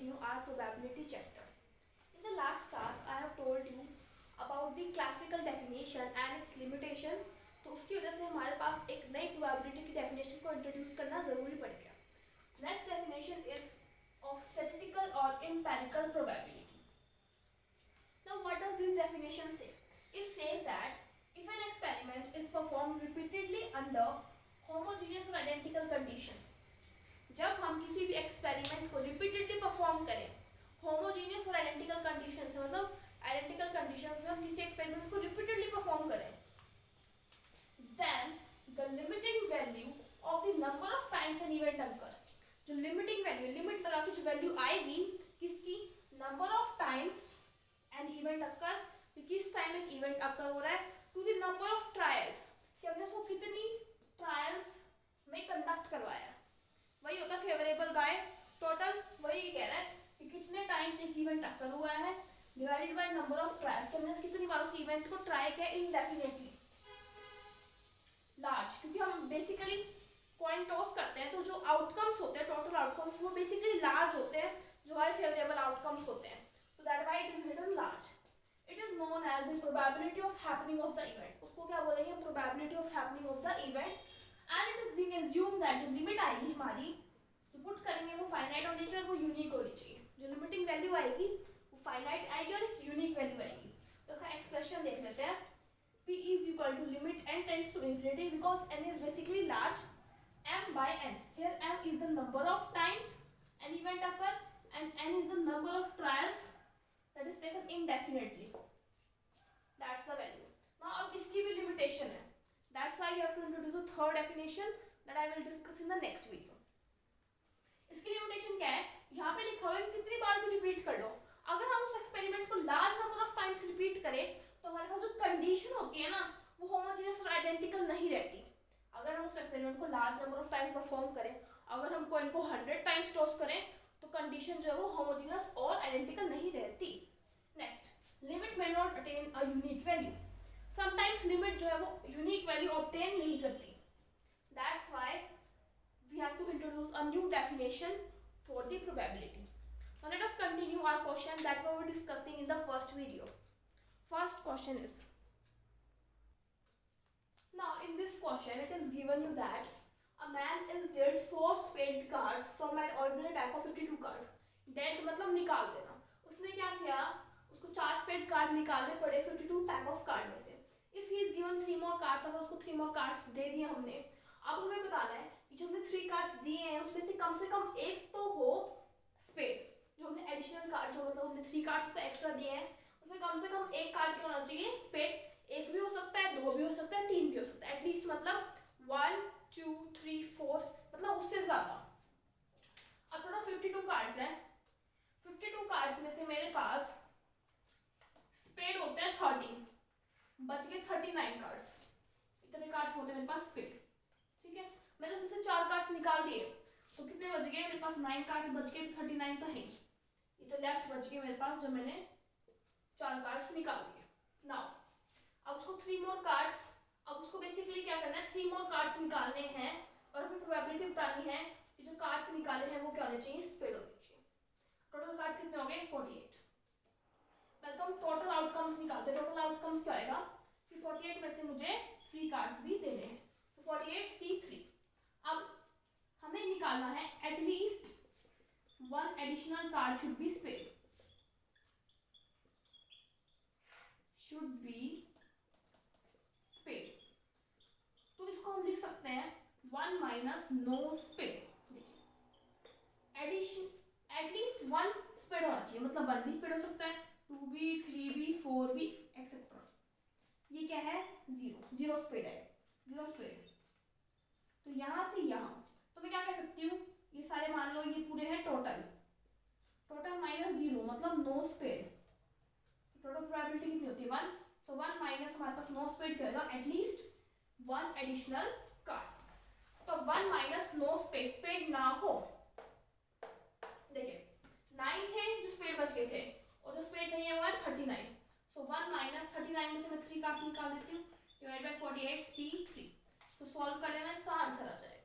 continue our probability chapter. In the last class, I have told you about the classical definition and its limitation. तो उसकी वजह से हमारे पास एक नई probability की definition को introduce करना ज़रूरी पड़ गया. Next definition is of statistical or empirical probability. Now, what does this definition say? It says that if an experiment is performed repeatedly under homogeneous or identical condition, जब हम किसी भी एक्सपेरिमेंट को रिपीटेडली परफॉर्म करें homogeneous और identical condition से, मतलब identical conditions में हम किसी एक्सपेरिमेंट को रिपीटेडली परफॉर्म करें, then the limiting value of the number of times an event occur, जो लिमिटिंग वैल्यू, लिमिट लगा के जो वैल्यू आएगी किसकी, number of times an event occur, किस टाइम एक इवेंट अकर हो रहा है, to the number of trials, कि हमने उसको कितनी ट्रायल्स में कंडक्ट करवाया, वही होता है फेवरेबल बाय टोटल, वही कह रहा है कि कितने टाइम्स एक इवेंट अकर हुआ है divided by number of trials, कि हमने कितनी बार उस इवेंट को ट्राई किया इनडेफिनेटली. लार्ज, क्योंकि हम बेसिकली कॉइन टॉस करते हैं तो जो आउटकम्स होते हैं, टोटल आउटकम्स, वो बेसिकली लार्ज होते हैं, जो हमारे फेवरेबल आउटकम्स होते हैं, तो that why it is written large. It is known as the probability of happening of the event. उसको क्या बोलेंगे, probability of happening of the event. And it is being assumed that जो limit आएगी हमारी, जो पुट करेंगे वो finite होनी चाहिए, वो यूनिक होनी चाहिए. जो लिमिटिंग वैल्यू आएगी वो फाइनाइट आएगी और एक यूनिक वैल्यू आएगी. तो उसका एक्सप्रेशन देख लेते हैं. P is equal to limit n tends to infinity because n is basically large, m by n. Here m is the number of times an event occur and n is the number of trials that is taken indefinitely. That's the value. Now अब इसकी भी limitation है. That's why you have to introduce a third definition that I will discuss in the next video. इसकी limitation क्या है, यहाँ पे लिखा हुआ है कि कितनी बार भी रिपीट कर लो. अगर हम उस एक्सपेरिमेंट को large number of times repeat करें तो हमारे पास जो कंडीशन होती है ना वो होमोजेनियस और आइडेंटिकल नहीं रहती. अगर हम उस एक्सपेरिमेंट को large number of times perform करें, अगर हम कॉइन को 100 टाइम्स टॉस करें तो कंडीशन जो है वो होमोजेनियस और आइडेंटिकल नहीं रहती. Next, limit may not attain a unique value. Sometimes limit जो है वो यूनिक वैल्यू ऑब्टेन नहीं करती. That's why we have to introduce a new definition for the probability. Now let us continue our question that we were discussing in the first video. First question is, now in this question it is given you that a man is dealt 4 spade cards from an ordinary pack of 52 cards. Dealt मतलब निकाल देना. उसने क्या किया, उसको 4 spade card निकालने पड़े 52 pack of card में से. If he is given 3 more cards, अगर उसको 3 more cards दे दिए हमने, अब हमें बताना है कि जो हमने 3 कार्ड्स दिए हैं उसमें से कम एक तो हो स्पेड. जो हमने एडिशनल कार्ड, जो मतलब हमने 3 कार्ड्स को एक्स्ट्रा दिए हैं उसमें कम से कम एक कार्ड क्या होना चाहिए स्पेड. एक भी हो सकता है, 2 भी हो सकता है, 3 भी हो सकता है, एटलीस्ट मतलब 1 2 3 4 मतलब उससे ज्यादा. अब टोटल 52 कार्ड्स हैं. 52 कार्ड्स में से मेरे पास स्पेड होते हैं 13, बच गए 39 कार्ड्स. इतने कार्ड्स होते हैं मेरे पास स्पेड. ठीक है, मैंने उसमें से 4 कार्ड्स निकाल दिए तो कितने बच गए मेरे पास, 9 कार्ड्स बच गए, 39 तो है. ये तो लेफ्ट बच गए मेरे पास जो मैंने 4 कार्ड्स निकाल दिए. नाउ अब उसको 3 मोर कार्ड्स, अब उसको बेसिकली क्या करना है, 3 मोर कार्ड्स निकालने हैं और हमें प्रोबेबिलिटी बतानी है कि जो कार्ड्स निकाले हैं वो क्या होने चाहिए, स्पेड होने चाहिए. टोटल कार्ड्स कितने हो गए, 48. पहले तो हम टोटल आउटकम्स निकालते हैं. टोटल आउटकम्स क्या आएगा कि 48 में से मुझे 3 कार्ड्स भी देने हैं, 48C3. अब हमें निकालना है at least 1 additional card should be spade, तो इसको हम लिख सकते हैं 1 माइनस नो स्पेड. देखिए एडिशन एटलीस्ट 1 स्पेड होना चाहिए, मतलब 1 भी स्पेड हो सकता है, 2 भी, 3 भी, 4 भी एक्सेट्रा. ये क्या है, 0 स्पेड है, 0 स्पेड. तो यहाँ से यहाँ तो मैं क्या कह सकती हूँ, ये सारे मान लो ये पूरे हैं टोटल माइनस 0 मतलब नो स्पेड. टोटल प्रोबेबिलिटी कितनी होती है, 1. सो 1 माइनस हमारे पास नो स्पेड क्या होगा, एटलीस्ट 1 एडिशनल कार्ड. तो 1 माइनस नो स्पेड ना हो. देखिए 9 थे जो स्पेड बच गए थे और जो स्पेड नहीं है वो है 39. सो 1 माइनस 39 में से मैं 3 कार्ड्स निकाल देती हूँ, डिवाइड बाय 48C3. तो सॉल्व कर लेना, इसका आंसर आ जाएगा.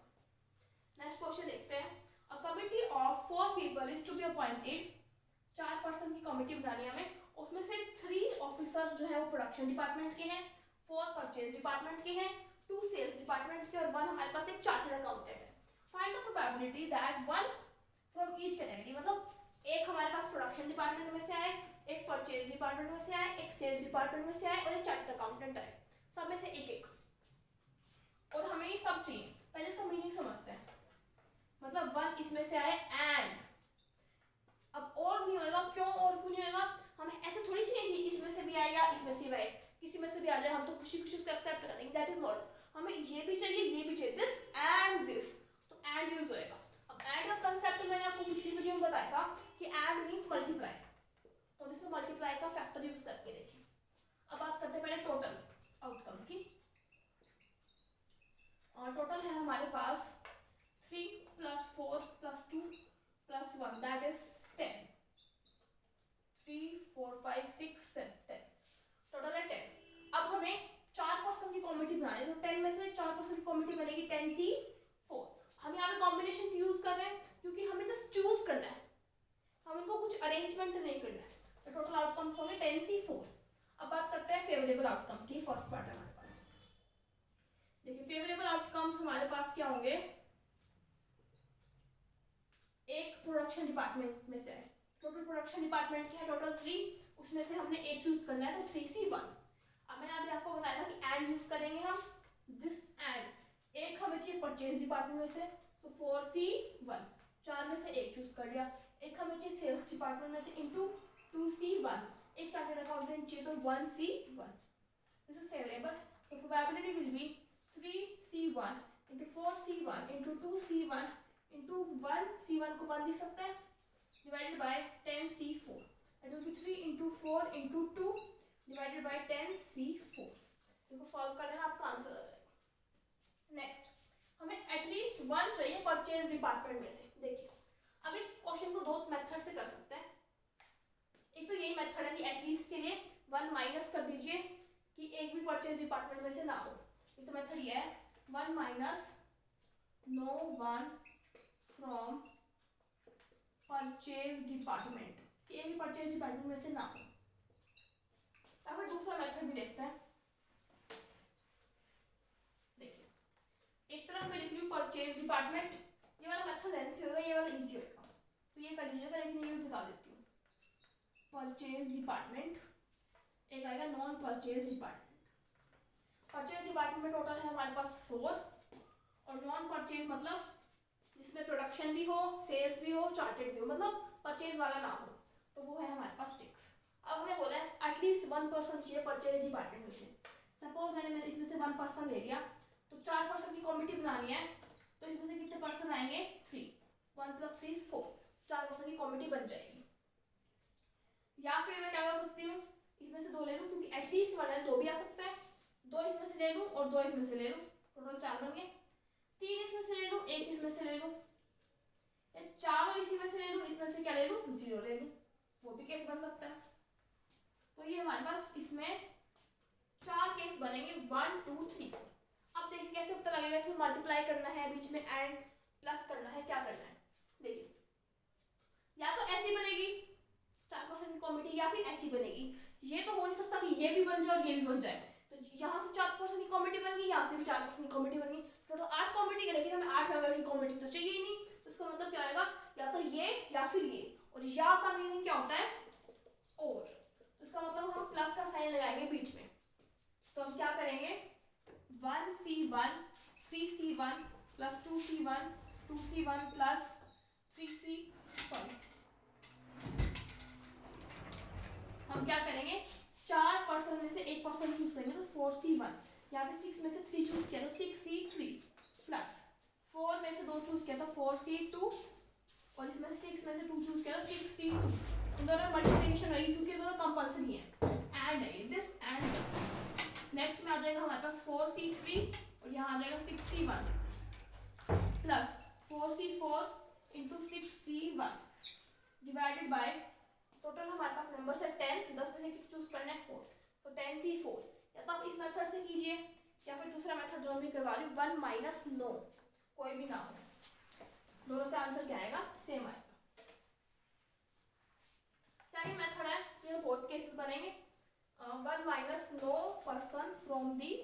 नेक्स्ट क्वेश्चन देखते हैं. A committee of 4 people people is to be appointed, 4 person की कमेटी बनानी है हमें, उसमें से 3 ऑफिसर जो है वो प्रोडक्शन डिपार्टमेंट के हैं, 4 परचेज डिपार्टमेंट के हैं, 2 सेल्स डिपार्टमेंट के और 1 हमारे पास एक चार्टर्ड अकाउंटेंट है। Find the probability that 1 from each category, मतलब एक हमारे पास प्रोडक्शन डिपार्टमेंट में से आए, एक परचेज डिपार्टमेंट में से आए, एक सेल्स डिपार्टमेंट में से आए और एक चार्टर्ड अकाउंटेंट आए, सब में से एक एक, और हमें ये सब चाहिए। पहले इसका मीनिंग समझते हैं, मतलब 1 इसमें से आए एंड, अब और नहीं होएगा, क्यों और क्यों नहीं होएगा, हमें ऐसे थोड़ी चाहिए कि इसमें से भी आएगा इसमें से भी आए, किसी में से भी आ जाए हम तो खुशी खुशी उसको एक्सेप्ट करेंगे, दैट इज नॉट, हमें ये भी चाहिए ये भी चाहिए, दिस एंड दिस, तो एंड यूज होएगा। अब एंड का कंसेप्ट मैंने आपको पिछली वीडियो में बताया था कि एंड मींस मल्टीप्लाई, तो इसमें मल्टीप्लाई का फैक्टर यूज करके देखिए। अब बात करते हैं पहले टोटल आउटकम्स की, और टोटल है हमारे पास 3 + 4 + 2 + 1 दैट इज 10, 3 4 5 6 7 10, टोटल है 10। अब हमें 4 पर्सन की कॉमिटी बनानी है, तो 10 में से 4 पर्सन की कॉमिटी बनेगी 10C4। हम यहाँ पे कॉम्बिनेशन यूज कर रहे हैं क्योंकि हमें जस्ट चूज करना है, हम इनको कुछ अरेंजमेंट नहीं करना है, तो टोटल आउटकम्स होंगे 10C4। अब बात करते हैं फेवरेबल आउटकम्स की, फर्स्ट पार्ट है हमारे पास। देखिए फेवरेबल आउटकम्स हमारे पास क्या होंगे, एक प्रोडक्शन डिपार्टमेंट में से है, टोटल प्रोडक्शन डिपार्टमेंट के है टोटल 3, उसमें से हमने एक चूज करना है तो 3C1। अब मैंने अभी आपको बताया था कि एंड यूज करेंगे हम, दिस एंड, एक हमें चाहिए परचेज डिपार्टमेंट में से, तो 4C1, 4 में से एक चूज कर लिया, एक हमें चाहिए सेल्स डिपार्टमेंट में से इंटू 2C1, एक चार्टर्ड अकाउंटेंट चाहिए तो 1C1, this is favourable, so probability will be 3C1 into 4C1 into 2C1 into 1C1 को 1 लिख सकते हैं, divided by 10C4, that will be 3 into 4 into 2 divided by 10C4। इसको सॉल्व कर लेना, आपका आंसर आ जाएगा। नेक्स्ट, हमें एटलीस्ट 1 चाहिए परचेज डिपार्टमेंट में से। देखिए अब इस क्वेश्चन को 2 मेथड से कर सकते हैं, एक तो यही मेथड है कि एटलीस्ट के लिए 1 माइनस कर दीजिए कि एक भी परचेज डिपार्टमेंट में से ना हो, एक तो मेथड ये है 1 minus no 1 from purchase department, एक भी परचेज डिपार्टमेंट में से ना हो। या फिर दूसरा मेथड भी देखते हैं, देखिए एक तरफ मैं लिख रही हूँ परचेज डिपार्टमेंट, ये वाला मेथड लेंथी होगा, ये वाला इजी होगा, तो ये कर लीजिएगा, लेकिन ये भी बता देती हूँ। परचेज डिपार्टमेंट, एक आएगा non purchase department. Purchase department में टोटल है हमारे पास 4, और नॉन परचेज मतलब जिसमें प्रोडक्शन भी हो, सेल्स भी हो, चार्टेड भी हो, मतलब परचेज वाला ना हो, तो वो है हमारे पास 6। अब हमें बोला है एटलीस्ट 1 पर्सन चाहिए परचेज डिपार्टमेंट में से। सपोज मैंने इसमें से 1 पर्सन ले लिया, तो 4 पर्सन की कॉमिटी बनानी है, तो इसमें से कितने पर्सन आएंगे 3, 1 + 3 = 4, 4 पर्सन की कॉमिटी बन जाएगी। या फिर मैं क्या कर सकती हूँ, इसमें से 2 ले लूँ, क्योंकि एटलीस्ट 1 है 2 भी आ सकता है, 2 इसमें से ले लूँ और 2 इसमें से ले लूँ, टोटल 4 बन गए, 3 इसमें से ले लूँ, 1 इसमें से ले लूँ, 4 इसी में से ले लूँ, इसमें से क्या ले लूँ 0 ले लूँ, वो भी केस बन सकता है। तो ये हमारे पास इसमें 4 केस बनेंगे 1 2 3 4। अब देखिए कैसे पता लगेगा, इसमें मल्टीप्लाई करना है, बीच में एंड प्लस करना है, क्या करना है। देखिए या तो ऐसी बनेगी 4% की कॉमिटी, या फिर ऐसी बनेगी, ये तो हो नहीं सकता कि ये भी बन जाए और ये भी बन जाए, तो यहाँ से 4% की कॉमिटी बन गई, यहाँ से भी 4% की कॉमिटी बन गई, टोटल 8 कॉमिटी है, लेकिन हमें 8 मेंबर्स की कॉमिटी तो चाहिए ही नहीं, तो इसका मतलब क्या आएगा, या तो ये या फिर ये, और या का मीनिंग क्या होता है और, तो इसका मतलब हम प्लस का साइन लगाएंगे बीच में, तो हम क्या करेंगे 1C1 3C1 + 2C1 2C1 + 3C, sorry हम क्या करेंगे 4 पर्सन में से एक पर्सन चूज करेंगे, तो 4C1, यहाँ पे 6 में से 3 चूज किया तो 6C3 प्लस 4 में से 2 चूज किया तो 4C2, और इसमें से 6 में से 2 चूज किया तो 6C2। इन दोनों मल्टीप्लिकेशन होगी क्योंकि दोनों कंपल्सरी है, एंड है दिस एंड दिस। नेक्स्ट में आ जाएगा हमारे पास 4C3 और यहाँ आ जाएगा 6C1 plus 4C4 into 6C1 divided by, total हमारे पास नंबर है 10, 10 में से चूज करना है 4, तो 10C4। या तो आप इस मेथड से कीजिए, या फिर दूसरा मेथड जो भी करवा रही हूँ 1 माइनस नो, कोई भी ना हो, दोनों से आंसर क्या आएगा सेम आएगा। सेकंड मेथड है, फिर बहुत केसेस बनेंगे। 1 minus no person from the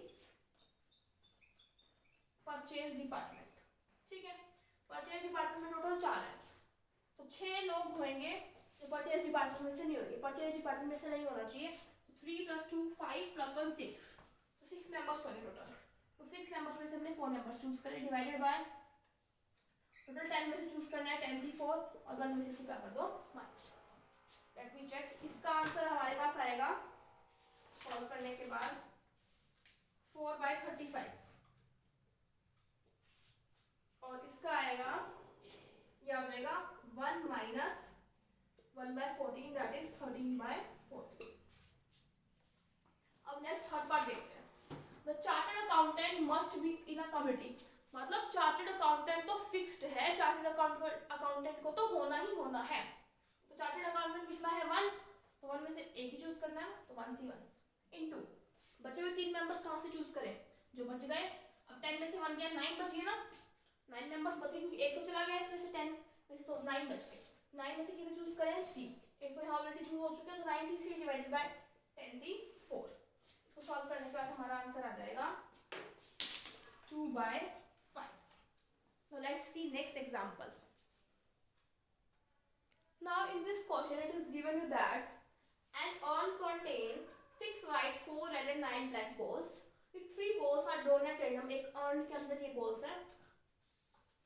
purchase department. ठीक है, परचेज डिपार्टमेंट में टोटल 4 है, तो 6 लोग होंगे जो परचेज डिपार्टमेंट में से नहीं होंगे, परचेज डिपार्टमेंट में से नहीं होना चाहिए। 3 + 2 5 + 1 6, तो 6 मेंबर्स होंगे टोटल। तो 6 मेंबर्स में से हमने 4 मेंबर्स चूज करे, डिवाइडेड बाय टोटल 10 में से चूज करना है 10 × 4 और 1 में से इसको क्या कर दो माइनस। लेट मी चेक, इसका आंसर हमारे पास आएगा सॉल्व करने के बाद 4/35 और इसका आएगा, ये आ जाएगा 1 माइनस 1/14 दैट इज 13/14। अब नेक्स्ट थर्ड पार्ट देखते हैं। The chartered accountant must be in a committee, मतलब चार्टर्ड अकाउंटेंट तो फिक्स्ड है, चार्टर्ड अकाउंटेंट को तो होना ही होना है। तो चार्टर्ड अकाउंटेंट कितना है 1, तो 1 में से एक ही चूज करना है, तो 1 C1 इनटू बचे हुए 3 मेंबर्स कहाँ से चूज करें, जो बच गए। अब 10 में से 1 गया, 9 बच गए ना, 9 मेंबर्स बचे क्योंकि एक तो चला गया इसमें से, 10 में से तो 9 बच गए। 9 में से कितने चूज करें 3, एक तो यहाँ ऑलरेडी चूज हो चुके हैं, तो 9C3 डिवाइडेड बाय 10C4। इसको सॉल्व करने के बाद हमारा आंसर आ जाएगा 2/5। Now let's see next example. Now in this question it is given you that an urn contain 6 white, 4 red and 9 black balls. If 3 balls are drawn at random, एक urn के अंदर ये balls हैं,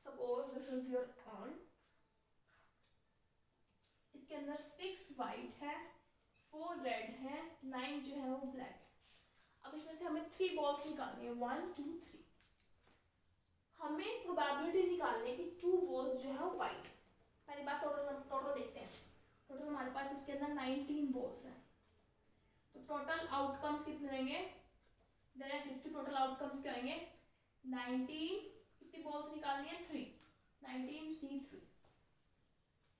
suppose this is your urn, इसके अंदर 6 white है, 4 red है, 9 जो है वो black है। अब इसमें से हमें 3 balls निकालनी है, 1 2 3। हमें प्रोबेबिलिटी निकालने की 2 balls जो है वो white। पहली बात टोटल देखते हैं। टोटल हमारे पास इसके अंदर 19 balls हैं, तो टोटल आउटकम्स कितने होंगे, डायरेक्ट लिखते टोटल आउटकम्स क्या होंगे 19, कितनी balls निकालनी है 3, 19C3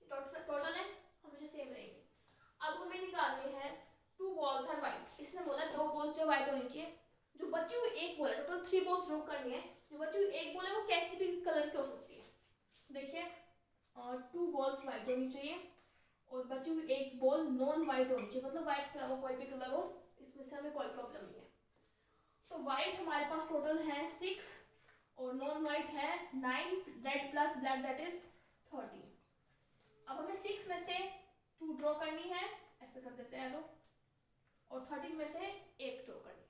टोटल है, हमेशा सेम रहेंगे। अब हमें निकालने हैं 2 balls are white, इसने बोला 2 balls जो white होनी चाहिए, जो बची हुई एक बॉल है, टोटल 3 balls ड्रॉ करनी है, जो बची हुई एक बॉल है वो कैसी भी कलर की हो सकती है। देखिए 2 balls white होनी चाहिए और बची हुई एक बॉल नॉन वाइट होनी चाहिए, मतलब वाइट का वो कोई भी कलर हो, इसमें से हमें कोई प्रॉब्लम नहीं है। तो वाइट हमारे पास टोटल है 6 और नॉन वाइट है 9, red plus black that is 30। अब हमें 6 में से 2 ड्रॉ करनी है, ऐसे कर देते हैं लोग, और 13 में से 1 ड्रॉ करनी है,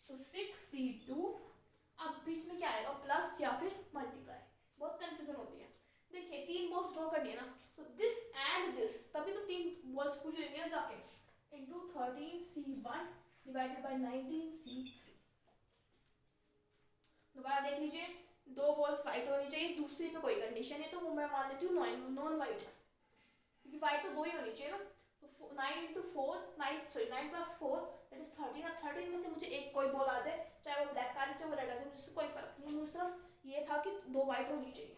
तो 6C2। अब बीच में क्या आएगा, प्लस या फिर मल्टीप्लाई, बहुत कंफ्यूजन होती है। देखिए 3 बॉल्स ड्रॉ करनी है ना, तो दिस एंड दिस, तभी तो 3 बॉल्स पूरी होंगी ना जाके, into 13C1 divided by 19C3। दोबारा देख लीजिए, 2 बॉल्स वाइट होनी चाहिए, दूसरी पे कोई कंडीशन है, तो वो मैं मान लेती हूँ नॉन वाइट है, क्योंकि वाइट तो 2 ही होनी चाहिए ना। तो 9 × 4 9 + 4 दैट इज 13। अब 13 में से मुझे एक कोई बॉल आ जाए, चाहे वो ब्लैक आ जाए चाहे वो रेड आ जाए, मुझसे कोई फर्क नहीं, मुझे सिर्फ ये था कि 2 वाइट होनी चाहिए।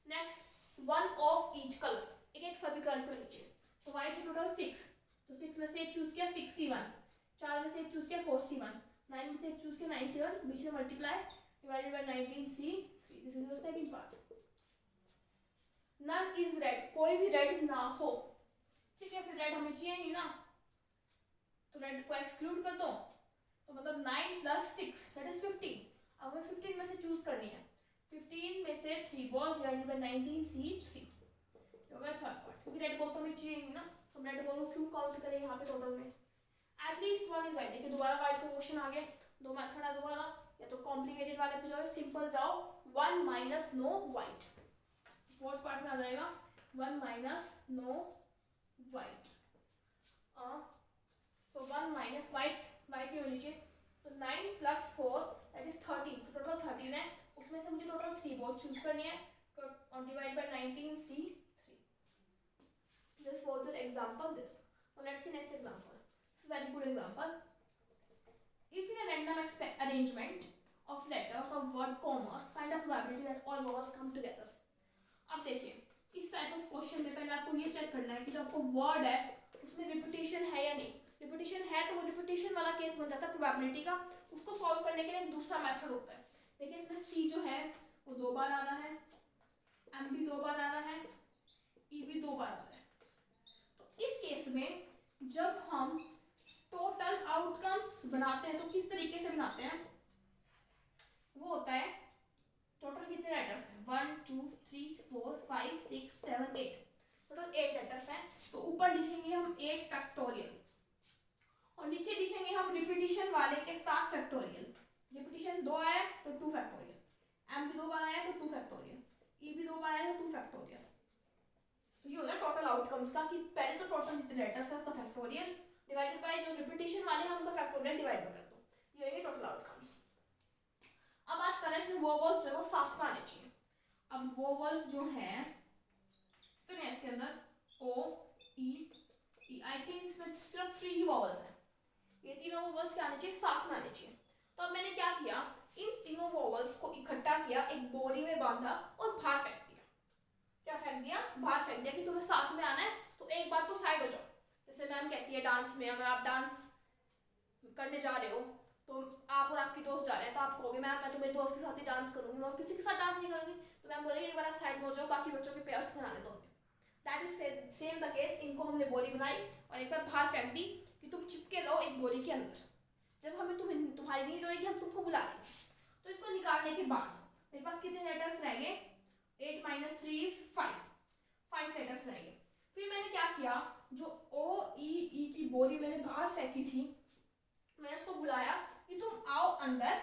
नेक्स्ट 1 ऑफ ईच कलर, एक एक सभी कलर के होनी चाहिए। तो वाइट है टोटल 6, तो 6 में से एक चूज किया 6C1, 4 में से एक चूज किया 4C1, 9 में से एक चूज किया 9C1, बीच में multiply divided by 19C3। This is your second part. None is red, कोई भी रेड ना हो, ठीक है, फिर रेड हमें चाहिए नहीं ना, तो रेड को एक्सक्लूड कर दो, तो मतलब 9 + 6 दैट इज 15। अब हमें 15 में से चूज करनी है, 15 में से 3 बॉल्स डिवाइडेड बाय 19C3 हो गया थर्ड पार्ट, क्योंकि रेड बॉल तो हमें चाहिए नहीं ना, तो हम रेड बॉल को क्यों काउंट करें यहाँ पे टोटल में। At least 1 is white. देखिए दोबारा वाइट का क्वेश्चन आ गया, 2 मेथड है दोबारा, या तो कॉम्प्लिकेटेड वाले पे जाओ, सिंपल जाओ, 1 minus no white. Fourth part में आ जाएगा 1 minus no white. So 1 minus white ही होनी चाहिए, तो 9 + 4 दैट इज 13, तो टोटल 13 है, उसमें से मुझे टोटल 3 बॉल चूज करनी है, और divide by 19C3। This was your example this. Now let's see next example. This is very good example. If in a random arrangement of letters of word commerce, find a probability that all vowels come together. अब देखिए इस type of question में पहले आपको ये check करना है कि जो आपको वर्ड है उसमें रिपीटेशन है या नहीं। रिपीटेशन है तो वो रिपीटेशन वाला केस बन जाता है प्रोबेबिलिटी का। उसको सॉल्व करने के लिए एक दूसरा मेथड होता है। देखिए इसमें सी जो है वो 2 बार आ रहा है, एम भी 2 बार आ रहा है, ई भी 2 बार आ रहा है। तो इस केस में जब हम टोटल आउटकम्स बनाते हैं तो किस तरीके से बनाते हैं, वो होता है टोटल कितने लेटर्स हैं, 1 2 3 4 5 6 7 8, टोटल 8 लेटर्स हैं। तो ऊपर लिखेंगे हम 8 फैक्टोरियल और नीचे लिखेंगे हम रिपीटिशन वाले के साथ फैक्टोरियल। रिपीटिशन 2 आया तो 2 फैक्टोरियल, एम भी 2 बार आया तो 2 फैक्टोरियल, ई भी 2 बार आया तो 2 फैक्टोरियल। तो ये हो गया टोटल आउटकम्स का कि पहले तो टोटल जितने लेटर्स है उसका फैक्टोरियल डिवाइडेड बाय जो रिपीटिशन वाले हैं उनका फैक्टोरियल डिवाइड कर दो, ये होंगे टोटल आउटकम्स। अब बात करें इसमें वोवेल्स जो साथ में आने चाहिए। अब वोवेल्स जो हैं कितने इसके अंदर, ओ ई आई थिंक इसमें सिर्फ 3 ही वोवेल्स हैं, ये तीनों वोवेल्स क्या आने चाहिए, साथ में आने चाहिए। तो अब मैंने क्या किया, इन तीनों वोवेल्स को इकट्ठा किया, एक बोरी में बांधा और बाहर फेंक दिया। क्या फेंक दिया, बाहर फेंक दिया कि तुम्हें साथ में आना है तो एक बार तो साइड हो जाओ। जैसे मैम कहती है डांस में, अगर आप डांस करने जा रहे हो तो आप और आपकी दोस्त जा रहे हैं तो आप कहोगे मैम मैं तो मेरे दोस्त के साथ ही डांस करूंगी, मैं और किसी के साथ डांस नहीं करूंगी, तो मैम बोलेगी एक बार आप साइड में हो जाओ, बाकी बच्चों के पेयर्स बनाने दो। That is same the case, इनको हमने बोरी बनाई और एक बार बाहर फेंक दी कि तुम चिपके रहो एक बोरी के अंदर, जब हमें तुम्हारी नीड होगी हम तुमको बुला लेंगे। तो इनको निकालने के बाद मेरे पास कितने लेटर्स रह गए, 8 - 3 is 5 लेटर्स रह गए। फिर मैंने क्या किया, जो ओ ई की बोरी मैंने बाहर फेंकी थी, मैंने उसको बुलाया कि तुम आओ अंदर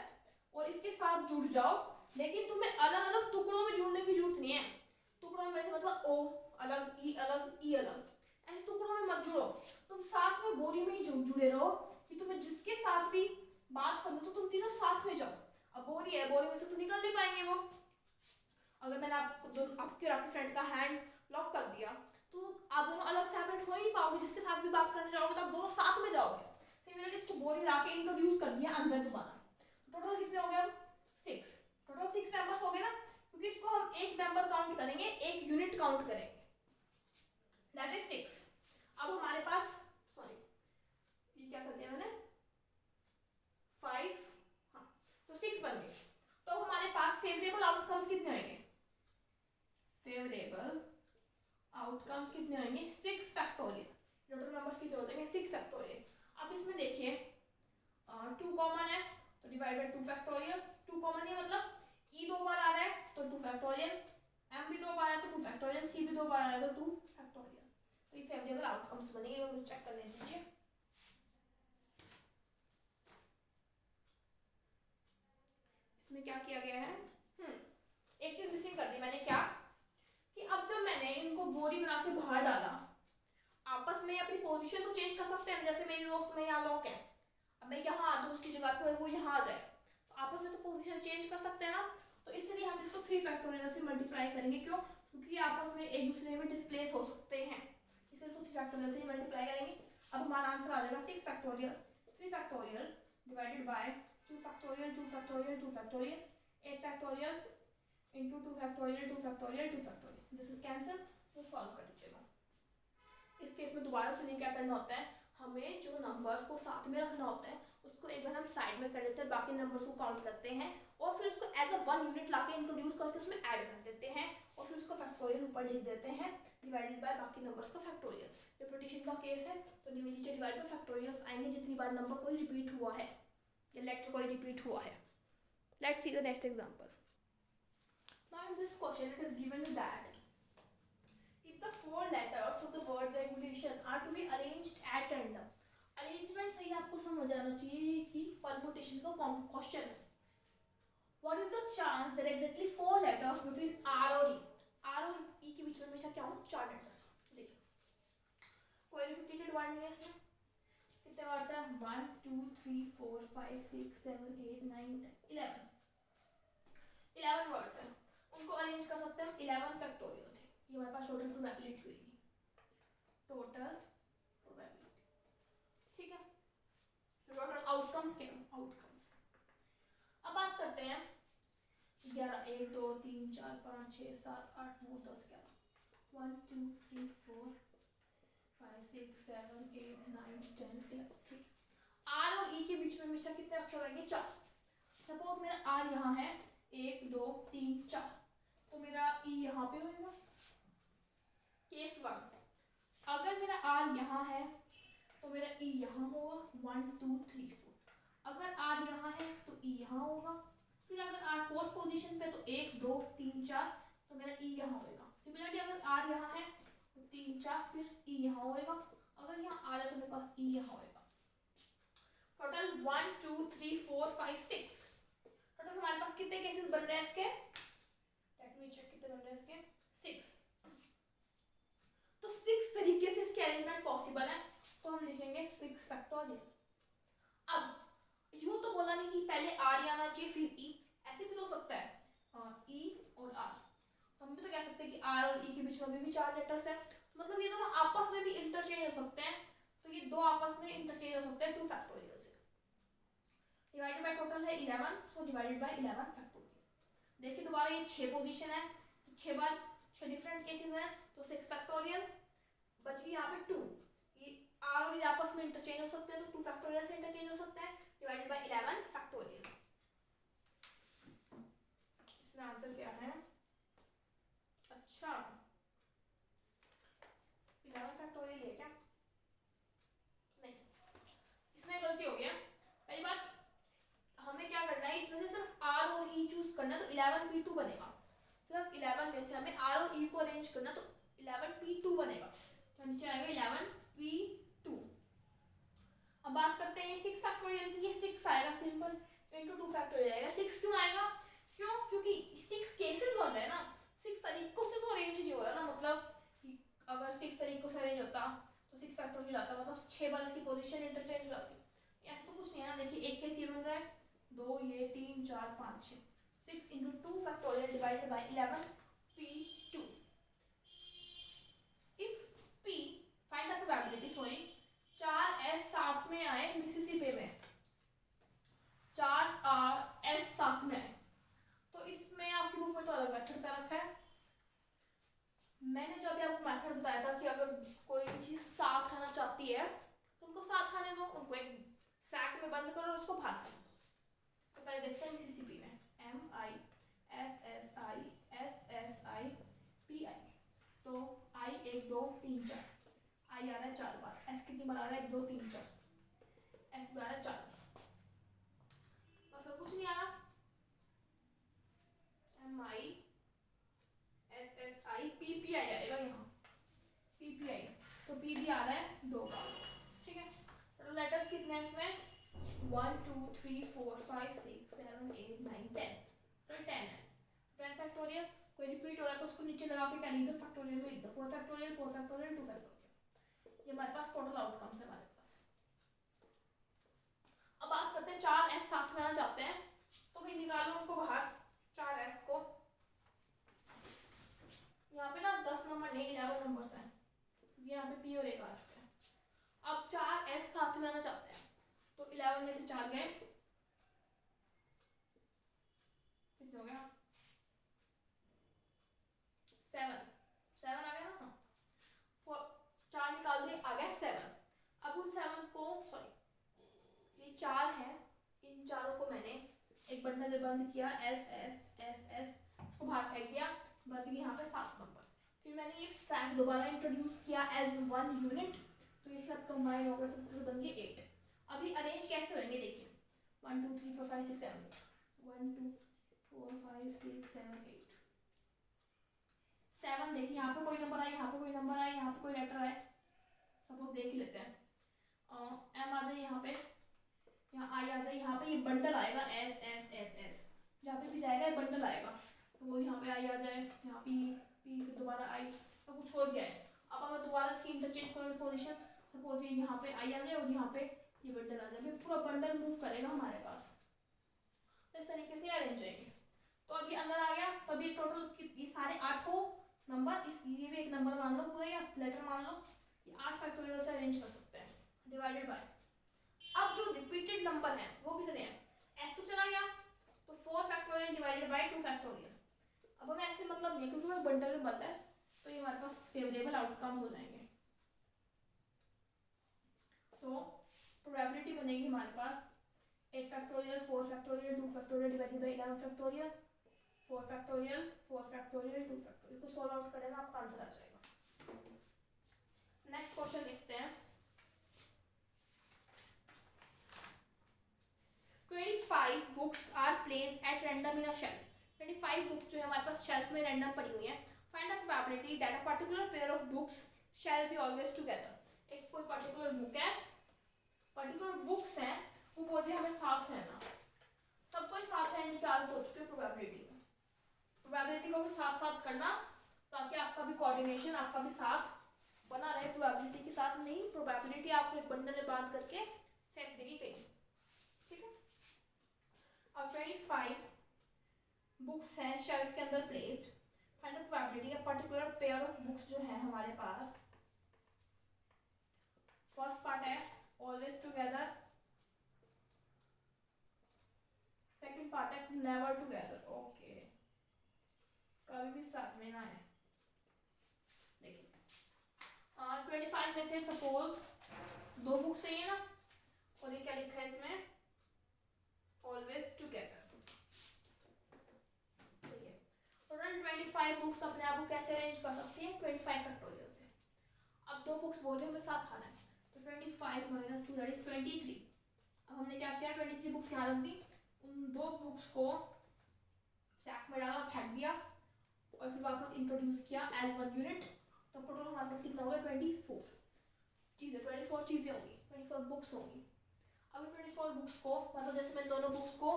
और इसके साथ जुड़ जाओ, लेकिन तुम्हें अलग अलग टुकड़ों में जुड़ने की जरूरत नहीं है। टुकड़ों में वैसे मतलब ओ अलग ई अलग, ऐसे टुकड़ों में मत जुड़ो, तुम साथ में बोरी में ही जुड़े रहो कि तुम्हें जिसके साथ भी बात करनी तो तुम तीनों साथ में जाओ। अब बोरी है, बोरी में से तो निकल नहीं पाएंगे वो। अगर मैंने आपके और आपके फ्रेंड का हैंड लॉक कर दिया तो आप दोनों अलग सेपरेट हो ही नहीं पाओगे, जिसके साथ भी बात करने जाओगे तो आप दोनों साथ में जाओगे। सिमिलरली इसको बोरी लाके इंट्रोड्यूस कर दिया अंदर दोबारा। टोटल कितने हो गए, 6, टोटल 6 मेंबर्स हो गए ना, क्योंकि इसको हम एक मेंबर काउंट करेंगे, एक यूनिट काउंट करेंगे, दैट इज 6। अब हमारे पास ये क्या कर दिया मैंने 5, हाँ तो 6 बन गए। तो हमारे पास फेवरेबल आउटकम्स कितने होंगे, फेवरेबल आउटकम्स कितने होंगे 6 फैक्टोरियल। टोटल नंबर्स कितने हो जाएंगे 6 फैक्टोरियल। अब इसमें देखिए 2 कॉमन है तो डिवाइड बाय 2 फैक्टोरियल, 2 कॉमन है मतलब ई 2 बार आ रहा है तो 2 फैक्टोरियल, एम भी 2 बार आ रहा है तो 2 फैक्टोरियल, सी भी 2 बार आ रहा है तो 2 फैक्टोरियल। तो ये फेवरेबल आउटकम्स बनेंगे, मुझे चेक कर लेना दीजिए। इसमें क्या किया गया है, एक चीज मिसिंग कर दी मैंने, क्या कि अब जब मैंने इनको बोरी बना के बाहर डाला, आपस में अपनी पोजीशन तो चेंज कर सकते हैं। जैसे मेरी दोस्त में यहाँ लॉक है, अब मैं यहाँ आ जाऊँ उसकी जगह पे और वो यहाँ आ जाए, तो आपस में तो पोजीशन चेंज कर सकते हैं ना। तो इसलिए हम इसको 3 फैक्टोरियल से मल्टीप्लाई करेंगे, क्यों, क्योंकि आपस में एक दूसरे में डिस्प्लेस हो सकते हैं, इसलिए इसको 3 फैक्टोरियल से मल्टीप्लाई करेंगे। अब हमारा आंसर आ जाएगा 6 factorial 3 factorial divided by 2 factorial 2 factorial 2 factorial 8 factorial into 2 factorial 2 factorial 2 factorial, this is cancel. तो सॉल्व कर दीजिएगा। इस केस में दोबारा सुनिए क्या करना होता है, हमें जो नंबर्स को साथ में रखना होता है उसको एक बार हम साइड में कर देते हैं, बाकी नंबर्स को काउंट करते हैं और फिर उसको एज अ 1 यूनिट लाके इंट्रोड्यूस करके उसमें ऐड कर देते हैं और फिर उसका फैक्टोरियल ऊपर लिख देते हैं डिवाइडेड बाय बाकी नंबर्स का फैक्टोरियल। रिपीटिशन का केस है तो नीचे डिवाइड बाय फैक्टोरियल्स आएंगे जितनी बार नंबर कोई रिपीट हुआ है या लेटर कोई रिपीट हुआ है। Let's see the next example. Now in this question it is given that if the 4 letters of the word regulation are to be arranged at random, arrangement सही आपको समझ आना चाहिए कि permutation का क्वेश्चन है। What is the chance that exactly 4 letters between R और E, R और E के बीच में हमेशा क्या हो 4 letters। देखिए कोई repeated word नहीं है इसमें, कितने वर्ड्स हैं 1 2 3 4 5 6 7 8 9 10 11 वर्ड्स हैं, उनको अरेंज कर सकते हैं हम 11 फैक्टोरियल से। ये हमारे पास टोटल प्रोबेबिलिटी होगी, टोटल प्रोबेबिलिटी, ठीक है। तो टोटल आउटकम्स क्या हैं, आउटकम्स। अब बात करते हैं 11 1 2 3 4 5 6 7 8 9 10 11 1 2 3 4 5 6 7 8 9 10 11, ठीक। आर और ई के बीच में हमेशा कितने अक्षर आएंगे 4। सपोज मेरा आर यहाँ है 1 2 3 4, तो मेरा ई यहाँ पे होगा। केस 1, अगर मेरा आर यहाँ है तो ई यहाँ होगा 1 2 3 4। अगर आर यहाँ है तो ई यहाँ होगा। फिर अगर आर फोर्थ पोजीशन पे तो 1 2 3 4, तो मेरा ई यहाँ होगा। सिमिलरली अगर आर यहाँ है तो 3 4, फिर ई यहाँ होगा। अगर यहाँ आर है तो मेरे पास ई यहाँ होगा। टोटल 1 2 3 4 5 6। टोटल हमारे पास कितने केसेस बन रहे हैं इसके? लेट मी चेक कितने बन रहे हैं इसके। 6। तो 6 तरीके से इसके अरेंजमेंट पॉसिबल है, तो हम लिखेंगे 6 फैक्टोरियल। अब यूं तो बोला नहीं कि पहले आर आना चाहिए फिर ई, ऐसे भी तो हो सकता है ई और आर। तो हम भी तो कह सकते हैं कि आर और ई के बीच में भी 4 लेटर्स हैं, मतलब ये दोनों आपस में भी इंटरचेंज हो सकते हैं। तो ये दो आपस में इंटरचेंज हो सकते हैं 2 फैक्टोरियल से। डिवाइडेड बाय टोटल है 11, सो डिवाइडेड बाय 11 फैक्टोरियल। देखिए दोबारा ये 6 पोजीशन है, तो 6 बार 6 डिफरेंट केसेस हैं, तो 6 फैक्टोरियल। बची यहाँ पे 2, ये आर और ये आपस में इंटरचेंज हो सकते हैं, तो 2 फैक्टोरियल से इंटरचेंज हो सकते हैं, डिवाइडेड बाय 11 फैक्टोरियल। इसमें आंसर क्या है? अच्छा 11 फैक्टोरियल है क्या? नहीं, इसमें गलती हो गया। पहली बात हमें क्या करना है, इसमें से सिर्फ आर और ई चूज करना, तो 11p2 बनेगा। सिर्फ 11 में से हमें आर और ई को अरेंज करना, तो 11p2 बनेगा। तो नीचे आएगा 11p2। अब बात करते हैं 6 फैक्टोरियल की। ये 6 आएगा सिंपल, इनटू 2 फैक्टोरियल आएगा। 6 क्यों आएगा? क्योंकि 6 केसेस बन रहे हैं ना, 6 तरीकों से तो अरेंज नहीं हो रहा ना। मतलब कि अगर 6 तरीकों से अरेंज होता तो 6 फैक्टोरियल आता, मतलब 6 बार इसकी पोजीशन इंटरचेंज हो जाती। ऐसा तो कुछ नहीं है ना। देखिए एक केस ये बन रहा है, 2 ये 3 4 5 6, 6 into 2 factorial divided by 11p2. If p, find the probability showing 4s साथ में आए मिसिसिपी में, 4s साथ में आए, तो इसमें आपकी बुक में तो अलग मेथड बता रखा है। मैंने जब भी आपको मेथड बताया था कि अगर कोई भी चीज साथ आना चाहती है तो उनको साथ आने दो, उनको एक सैक में बंद करो और उसको बाहर करो। तो पहले देखते हैं मिसिसिपी में MISSISSIPI, तो I 1 2 3 4, I आ रहा है 4 बार, S कितनी बार आ रहा है 1 2 3 4, S भी आ रहा है 4 बार, बस और कुछ नहीं आ रहा। MISSIPPI आएगा यहाँ, PPI, तो P भी आ रहा है 2 बार। ठीक है, तो लेटर्स कितने हैं इसमें? 1 2 3 4 5 6 7 8 9 10, तो 10 है। 10 फैक्टोरियल, कोई रिपीट हो रहा है तो उसको नीचे लगा के क्या लिख दो? फैक्टोरियल में लिख दो। 4 फैक्टोरियल 4 फैक्टोरियल 2 फैक्टोरियल। ये हमारे पास टोटल आउटकम्स है हमारे पास। अब बात करते हैं 4s साथ में आना चाहते हैं, तो भाई निकालो उनको बाहर 4s को। यहाँ पे ना 10 नंबर नहीं 11 नंबर्स हैं, यहाँ पे p और 1 आ चुके हैं। अब 4s साथ में आना चाहते हैं, तो 11 में से 4 गए, कितने हो गया? 7 आ गया ना। हाँ, 4 निकाल दिए, आ गया 7। अब उन 7 को, सॉरी ये 4 है, इन चारों को मैंने एक बंडल में बंद किया, S S S S, उसको बाहर फेंक दिया, बच गया यहाँ पे 7 नंबर। फिर मैंने ये सैक दोबारा इंट्रोड्यूस किया एज 1 यूनिट, तो इसके साथ कंबाइन हो गया तो टोटल बन गए 8। अभी अरेंज कैसे होंगे देखिए, 1 2 3 4 5 6 7 1 2 4 5 6 7 8 7। देखिए यहाँ पे कोई नंबर आए, यहाँ पे कोई नंबर आए, यहाँ पे कोई लेटर आए, सपोज देख लेते हैं। M आ जाए यहाँ पे, यहाँ I आ जाए, यहाँ पे ये बंडल आएगा S S S S, जहाँ पे भी जाएगा ये बंडल आएगा। तो वो यहाँ पे I आ जाए, यहाँ P फिर दोबारा I, तो कुछ हो गया है। अब अगर दोबारा इसकी इंटरचेंज करें पोजीशन, सपोज ये यहाँ पे I आ जाए और यहाँ पे ये बंडल आ जाए, पूरा बंडल मूव करेगा हमारे पास, तो इस तरीके से अरेंज होंगे। तो अभी अंदर आ गया, तो अभी टोटल ये सारे 8 नंबर, इस ये भी एक नंबर मान लो पूरा, या लेटर मान लो, ये 8 फैक्टोरियल से अरेंज कर सकते हैं, डिवाइडेड बाय। अब जो रिपीटेड नंबर हैं वो कितने हैं? S तो चला गया, तो 4 फैक्टोरियल डिवाइडेड बाय 2 फैक्टोरियल। अब हमें ऐसे मतलब नहीं, क्योंकि वो बंडल में बनता है, तो ये हमारे पास फेवरेबल आउटकम हो जाएंगे। तो प्रोबेबिलिटी बनेगी हमारे पास 8 factorial 4 factorial 2 factorial divided by 11 factorial 4 factorial 4 factorial 2 factorial को सॉल्व आउट करें ना, आपका आंसर आ जाएगा। नेक्स्ट क्वेश्चन देखते हैं। 25 books are placed at random in a shelf. 25 books जो है हमारे पास शेल्फ में रैंडम पड़ी हुई हैं. Find the probability that a particular pair of books shall be always together. एक कोई पर्टिकुलर बुक है, पर्टिकुलर बुक्स हैं, वो बोल रही है हमें साथ रहना. सबको साथ रहने की आदत हो चुकी है प्रोबेबिलिटी में. प्रोबेबिलिटी को भी साथ साथ करना ताकि आपका भी कोऑर्डिनेशन, आपका भी साथ बना रहे. प्रोबेबिलिटी के साथ नहीं, प्रोबेबिलिटी आपको एक बंडल में बांध करके फेंक देगी कहीं. ठीक है. अब 25 बुक्स हैं शेल्फ के अंदर placed. Find the probability a particular pair of books जो है हमारे पास. फर्स्ट पार्ट है ऑलवेज टुगेदर. सेकंड पार्ट है नेवर टुगेदर. ओके, कभी भी साथ में ना है. देखिए 25 में से सपोज 2 बुक्स चाहिए ना, और ये क्या लिखा है इसमें, ऑलवेज टुगेदर. ठीक है. और 25 बुक्स अपने आप को कैसे अरेंज कर सकती हैं, 25 फैक्टोरियल से. अब 2 बुक्स बोल रहे हैं हमें साथ आना है, तो 25 माइनस 2 दैट इज 23. अब हमने क्या किया, 23 बुक्स यहाँ रख दी. उन 2 बुक्स को सैक में डाला, फेंक दिया, और फिर वापस इंट्रोड्यूस किया एज 1 यूनिट. तो टोटल हमारे पास कितना होगा, 24 चीज़ें. 24 चीज़ें होंगी, 24 बुक्स होंगी. अब 24 बुक्स को, मतलब जैसे मैंने दोनों बुक्स को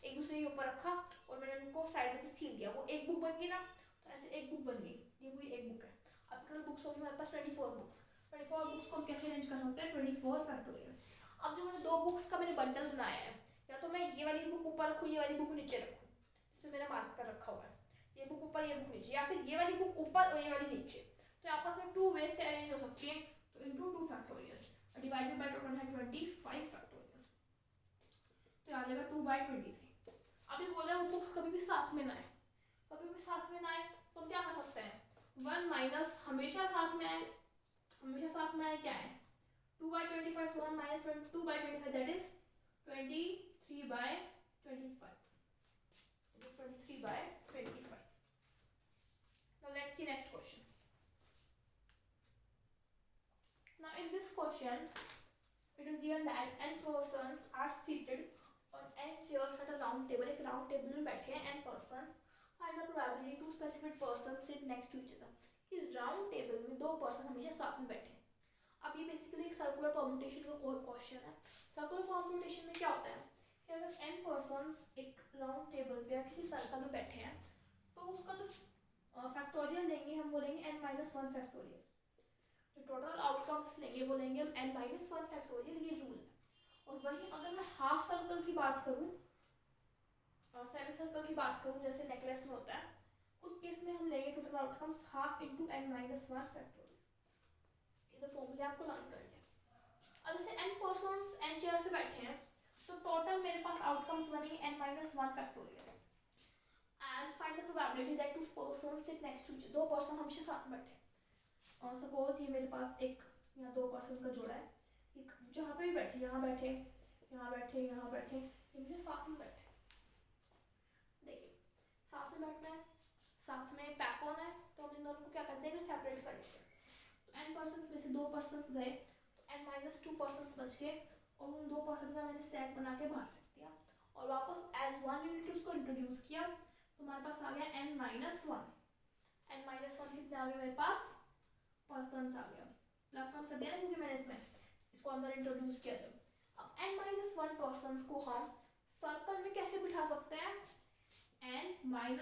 एक दूसरे के ऊपर रखा और मैंने उनको साइड में से छीन दिया, वो एक बुक बन गई ना. तो ऐसे एक बुक बन गई, ये पूरी एक बुक है. अब टोटल बुक्स होगी हमारे पास 24 बुक्स. 24 बुक्स को हम कैसे अरेंज कर सकते हैं, 24 फैक्टोरियल. अब जो मैंने 2 बुक्स का मैंने बंडल बनाया है, या तो मैं ये वाली बुक ऊपर रखूँ, ये वाली बुक नीचे रखूँ, जिसमें मेरा मार्कर रखा हुआ है. ये बुक ऊपर, ये बुक नीचे, या फिर ये वाली बुक ऊपर और ये वाली नीचे. तो आपस में 2 वेज से अरेंज हो सकती है. तो into 2 factorial divided by total है 25 फैक्टोरियल. तो आ जाएगा 2/23. अभी बोल रहे हैं वो बुक्स कभी भी साथ में ना आए, कभी भी साथ में ना आए. तो हम क्या कर सकते हैं, 1 माइनस हमेशा साथ में आए. हमेशा साथ में आए क्या है, 2/25 so 1 minus 2/25 that is 23/25. It is 23/25. Now let's see next question. Now in this question it is given that n persons are seated on n chairs at a round table. एक round table में बैठे हैं n person. Find the probability 2 specific persons sit next to each other. कि round table में 2 person हमेशा साथ में बैठे हैं. अब ये बेसिकली एक सर्कुलर परम्यूटेशन का क्वेश्चन है. सर्कुलर परम्यूटेशन में क्या होता है कि अगर n पर्सन्स एक राउंड टेबल पे या किसी सर्कल में बैठे हैं, तो उसका जो फैक्टोरियल लेंगे हम वो लेंगे n-1 फैक्टोरियल. जो टोटल आउटकम्स लेंगे वो लेंगे हम n-1 फैक्टोरियल. ये रूल है. और वहीं अगर मैं हाफ सर्कल की बात करूँ, सेमी सर्कल की बात करूँ, जैसे नेकलेस में होता है, उस केस में हम लेंगे total outcomes half into n-1 factorial. तो फॉर्मूले आपको लर्न कर लें. अब जैसे n पर्सन्स n चेयर से बैठे हैं, तो टोटल मेरे पास आउटकम्स बनेंगे n-1 factorial. And find the probability that 2 persons sit next to each. 2 person हमेशा साथ में बैठे. सपोज ये मेरे पास एक यहाँ 2 पर्सन का जोड़ा है, एक जहाँ पे भी बैठे, यहाँ बैठे, यहाँ बैठे, यहाँ बैठे, ये मुझे साथ में बैठे. देखिए साथ में बैठना है, साथ में पैक होना है, तो हम इन दोनों को क्या करते हैं, सेपरेट कर लेते हैं. n पर्सन में से 2 पर्सन गए, तो n-2 पर्सन बच गए, और उन 2 पर्सन का मैंने सेट बना के बाहर फेंक दिया, और वापस एज 1 यूनिट उसको इंट्रोड्यूस किया. तो हमारे पास आ गया n-1. n-1 कितने आ गए मेरे पास, पर्सन आ गया. +1 कर दिया ना, क्योंकि मैंने इसको अंदर इंट्रोड्यूस किया था. अब n-1 पर्सन को हम सर्कल में कैसे बिठा सकते हैं, n-1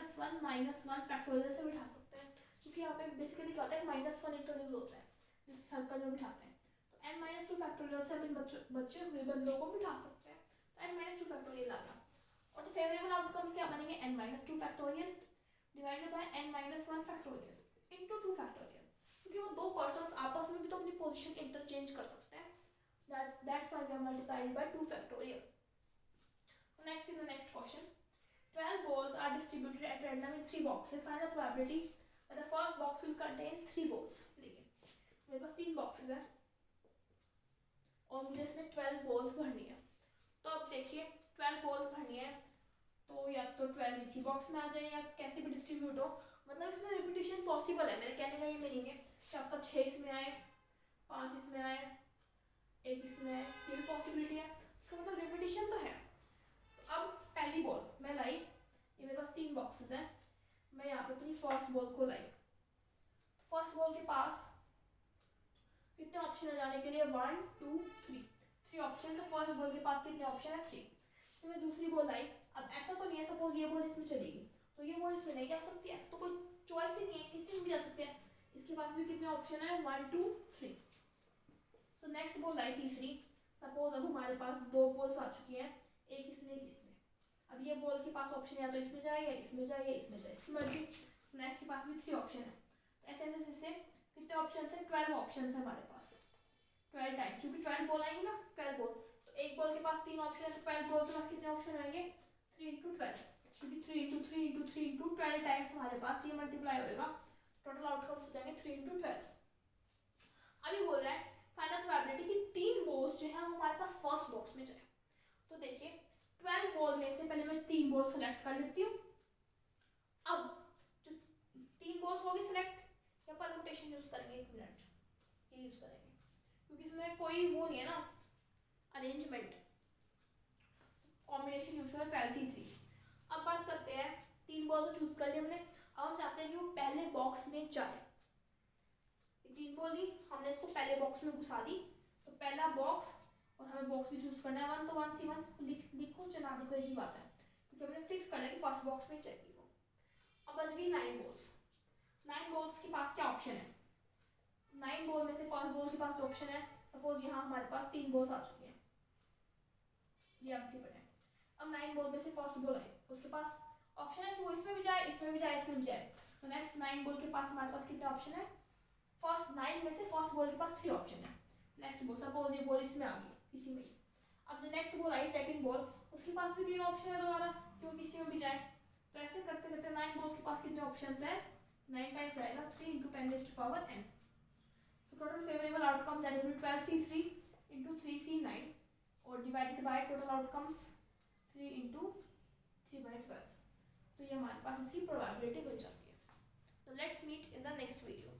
फैक्टोरियल से बिठा सकते हैं, क्योंकि यहाँ पे बेसिकली क्या होता है, -1 इंट्रोड्यूस होता है जिस सर्कल में बिठाते हैं. तो n-2 फैक्टोरियल से अपन बच्चे हुए बंदों को बिठा सकते हैं. तो n-2 फैक्टोरियल आ गया. और तो फेवरेबल आउटकम्स क्या बनेंगे, n-2 factorial divided by n-1 factorial into 2 factorial. क्योंकि वो 2 पर्सन्स आपस में भी तो अपनी पोजीशन इंटरचेंज कर सकते हैं. That's why we have multiplied by 2 factorial. Next in the next question, 12 balls are distributed at random in 3 boxes. Find the probability that the first box will contain 3 balls. देखिए मेरे पास 3 boxes हैं और मुझे इसमें 12 balls भरनी है. तो अब देखिए 12 बॉल्स भरनी है, तो या तो 12 इसी बॉक्स में आ जाए या कैसे भी डिस्ट्रीब्यूट हो. मतलब इसमें रिपीटेशन पॉसिबल है. मेरे कहने का ये मीनिंग है कि आपका 6 इसमें आए, 5 इसमें आए, 1 इसमें आए, ये भी पॉसिबिलिटी है. इसका मतलब रिपीटेशन तो है. अब पहली बॉल मैं लाई, ये मेरे पास 3 बॉक्सेस हैं, मैं यहाँ पे अपनी फर्स्ट बॉल को लाई। फर्स्ट बॉल के पास कितने ऑप्शन है जाने के लिए, 1 2 3 ऑप्शन। तो फर्स्ट बॉल के पास कितने ऑप्शन है, 3। तो मैं दूसरी बॉल लाई। अब ऐसा तो नहीं है सपोज ये बॉल इसमें चलेगी तो ये बॉल इसमें नहीं जा सकती, ऐसा तो कोई चॉइस ही नहीं है, किसी में भी जा सकते हैं। इसके पास भी कितने ऑप्शन है, 1 2 3। सो नेक्स्ट बॉल लाई तीसरी। सपोज अब हमारे पास 2 बॉल्स आ चुकी हैं, एक इसमें एक इसमें। अब ये बॉल के पास ऑप्शन या तो इसमें जाए या इसमें जाए या इसमें जाए, इसकी मर्जी। नेक्स्ट के पास भी 3 ऑप्शन है। तो ऐसे ऐसे ऐसे कितने ऑप्शन है, 12 ऑप्शन है हमारे पास, 12 टाइम्स, क्योंकि 12 बॉल आएंगे ना, 12 बॉल। तो एक बॉल के पास 3 ऑप्शन है, तो 12 बॉल के पास कितने ऑप्शन आएंगे, 3 इंटू 12, क्योंकि 3 इंटू 3 इंटू 3 इंटू 12 टाइम्स हमारे पास ये मल्टीप्लाई होएगा। टोटल आउटकम हो जाएंगे 3 इंटू 12। अभी बोल रहा है फाइंड द प्रोबेबिलिटी कि 3 बॉल्स जो है हमारे पास फर्स्ट बॉक्स में जाए। तो देखिए 12 बॉल में से पहले मैं 3 बॉल सेलेक्ट कर लेती हूँ। अब जो 3 बॉल्स होगी सिलेक्ट या परमुटेशन यूज करेंगे, 1 मिनट ये यूज करेंगे क्योंकि इसमें कोई वो नहीं है ना अरेंजमेंट, कॉम्बिनेशन यूज करें 12C3। अब बात करते हैं 3 बॉल तो चूज कर लिया हमने, अब हम चाहते हैं कि वो पहले बॉक्स में जाए। 3 बॉल ली हमने, इसको पहले बॉक्स में घुसा दी, तो पहला बॉक्स, और हमें बॉक्स भी चूज करना है 1, तो 1C1 लिखो चला लिखो, यही बात है क्योंकि हमने फिक्स करना है कि फर्स्ट बॉक्स में चाहिए वो। अब बच गई 9 बॉल्स। 9 बॉल्स के पास क्या ऑप्शन है, 9 बॉल में से फर्स्ट बॉल के पास ऑप्शन है, सपोज यहाँ हमारे पास 3 बॉल्स आ चुकी हैं, ये एम्प्टी पड़े हैं। अब 9 बॉल में से फर्स्ट बॉल आई, उसके पास ऑप्शन है कि वो इसमें भी जाए, इसमें भी जाए, इसमें भी जाए। तो नेक्स्ट 9 बॉल के पास हमारे पास कितने ऑप्शन है, फर्स्ट 9 में से फर्स्ट बॉल के पास 3 ऑप्शन है। नेक्स्ट बॉल सपोज ये बॉल इसमें आ गई इसी में, अब जो नेक्स्ट बॉल आई सेकंड बॉल, उसके पास भी 3 ऑप्शन है दोबारा कि वो किसी में भी जाए। तो ऐसे करते करते 9 बॉल्स के पास कितने ऑप्शंस है, 9 टाइम्स आएगा 3 into 10⁻n। So total favorable outcome that will be 12C3 into 3C9 और divided by total outcomes 3 into 3/12। तो ये हमारे पास इसकी प्रोबेबिलिटी बन जाती है। तो let's meet in the next video.